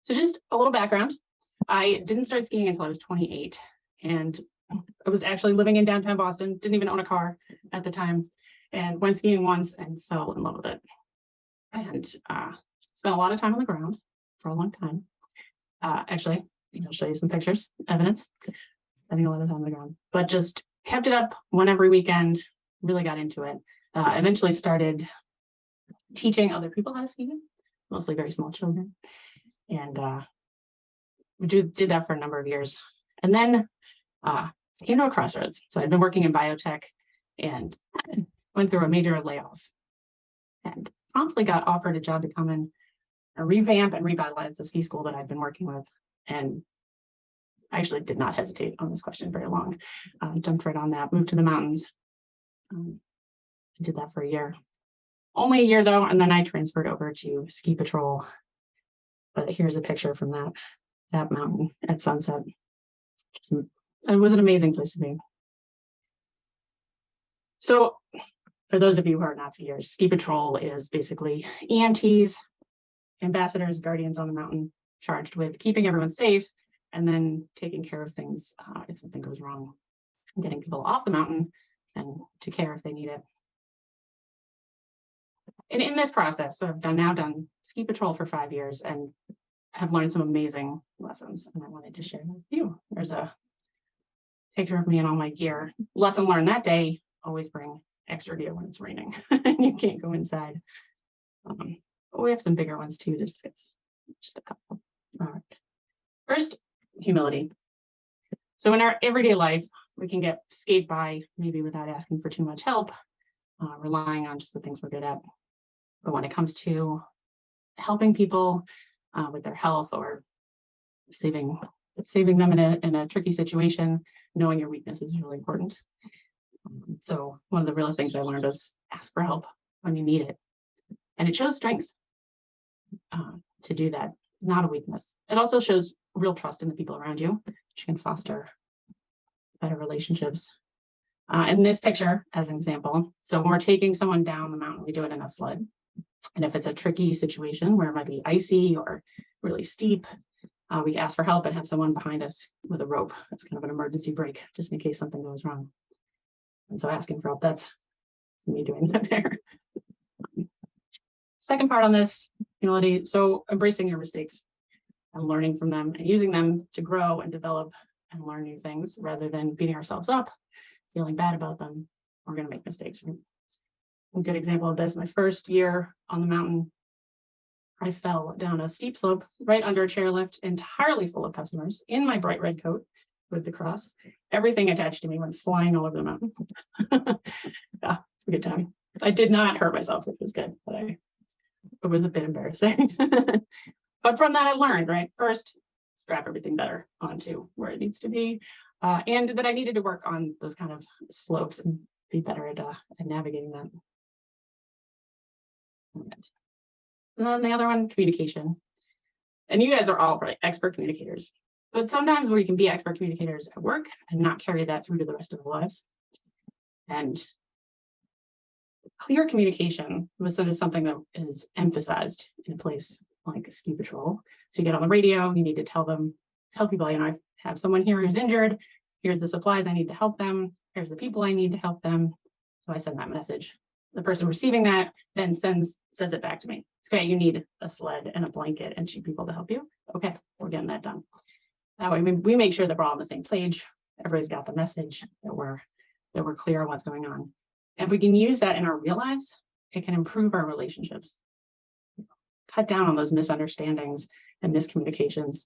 So just a little background. I didn't start skiing until I was 28, and I was actually living in downtown Boston, didn't even own a car at the time, and went skiing once and fell in love with it. And spent a lot of time on the ground for a long time. Actually, I'll show you some pictures, evidence, spending a lot of time on the ground, but just kept it up, went every weekend, really got into it. Eventually started teaching other people how to ski, mostly very small children. And we did that for a number of years. And then came to a crossroads. So I'd been working in biotech and went through a major layoff and promptly got offered a job to come in and revamp and revitalize the ski school that I'd been working with. And I actually did not hesitate on this question very long. Jumped right on that, moved to the mountains. Did that for a year. Only a year though, and then I transferred over to ski patrol. But here's a picture from that mountain at sunset. It was an amazing place to be. So for those of you who are not skiers, ski patrol is basically EMTs, ambassadors, guardians on the mountain, charged with keeping everyone safe and then taking care of things if something goes wrong, getting people off the mountain and to care if they need it. And in this process, so I've now done ski patrol for 5 years and have learned some amazing lessons, and I wanted to share them with you. There's a picture of me and all my gear. Lesson learned that day: always bring extra gear when it's raining and you can't go inside. But we have some bigger ones too to discuss. Just a couple. All right. First, humility. So in our everyday life, we can get skate by maybe without asking for too much help, relying on just the things we're good at. But when it comes to helping people with their health or saving them in a tricky situation, knowing your weaknesses is really important. So one of the real things I learned is ask for help when you need it. And it shows strength to do that, not a weakness. It also shows real trust in the people around you, which can foster better relationships. In this picture, as an example, so when we're taking someone down the mountain, we do it in a sled. And if it's a tricky situation where it might be icy or really steep, we ask for help and have someone behind us with a rope. That's kind of an emergency brake, just in case something goes wrong. And so asking for help, that's me doing that there. Second part on this, humility. So embracing your mistakes and learning from them and using them to grow and develop and learn new things rather than beating ourselves up, feeling bad about them. We're going to make mistakes. A good example of this, my first year on the mountain, I fell down a steep slope right under a chairlift entirely full of customers in my bright red coat with the cross. Everything attached to me went flying all over the mountain. Yeah, a good time. I did not hurt myself, which was good, but it was a bit embarrassing. But from that I learned, right? First, strap everything better onto where it needs to be. And that I needed to work on those kind of slopes and be better at navigating them. And then the other one, communication. And you guys are all probably expert communicators, but sometimes we can be expert communicators at work and not carry that through to the rest of our lives. And clear communication was something that is emphasized in a place like ski patrol. So you get on the radio, you need to tell people, you know, I have someone here who's injured. Here's the supplies I need to help them. Here's the people I need to help them. So I send that message. The person receiving that then says it back to me. Okay, you need a sled and a blanket and 2 people to help you. Okay, we're getting that done. That way we make sure that we're all on the same page. Everybody's got the message, that we're clear on what's going on. And if we can use that in our real lives, it can improve our relationships. Cut down on those misunderstandings and miscommunications.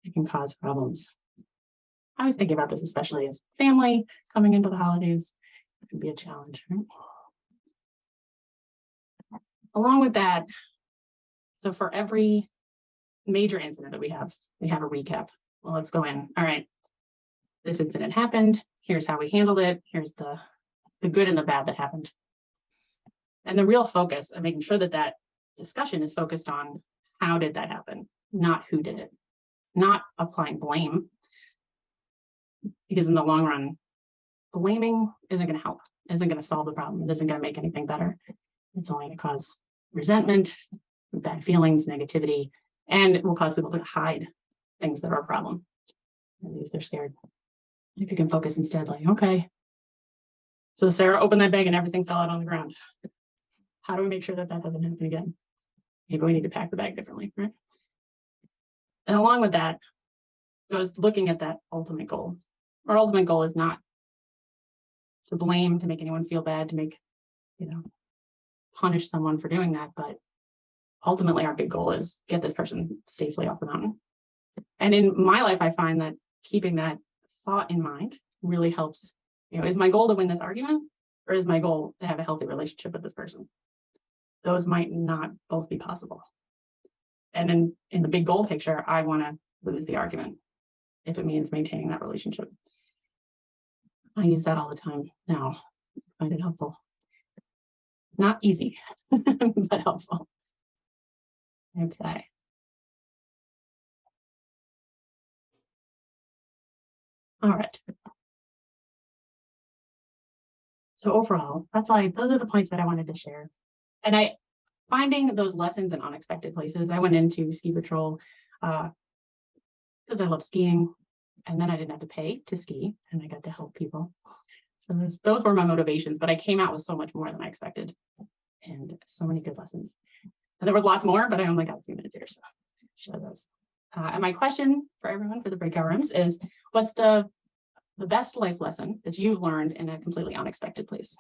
It can cause problems. I was thinking about this, especially as family coming into the holidays. It can be a challenge, right? Along with that, so for every major incident that we have a recap. Well, let's go in. All right, this incident happened. Here's how we handled it. Here's the good and the bad that happened. And the real focus of making sure that discussion is focused on how did that happen, not who did it, not applying blame. Because in the long run, blaming isn't going to help, isn't going to solve the problem. It isn't going to make anything better. It's only going to cause resentment, bad feelings, negativity, And it will cause people to hide things that are a problem. At least they're scared. If you can focus instead, like, okay, so Sarah opened that bag and everything fell out on the ground. How do we make sure that that doesn't happen again? Maybe we need to pack the bag differently, right? And along with that goes looking at that ultimate goal. Our ultimate goal is not to blame, to make anyone feel bad, to make, punish someone for doing that. But ultimately, our big goal is get this person safely off the mountain. And in my life, I find that keeping that thought in mind really helps. Is my goal to win this argument, or is my goal to have a healthy relationship with this person? Those might not both be possible. And in the big goal picture, I want to lose the argument if it means maintaining that relationship. I use that all the time now. I find it helpful. Not easy, but helpful. Okay. All right. So overall, those are the points that I wanted to share. And finding those lessons in unexpected places. I went into ski patrol because I love skiing, and then I didn't have to pay to ski, and I got to help people. So those were my motivations, but I came out with so much more than I expected, and so many good lessons. And there was lots more, but I only got a few minutes here, so share those. And my question for everyone for the breakout rooms is, what's the best life lesson that you've learned in a completely unexpected place?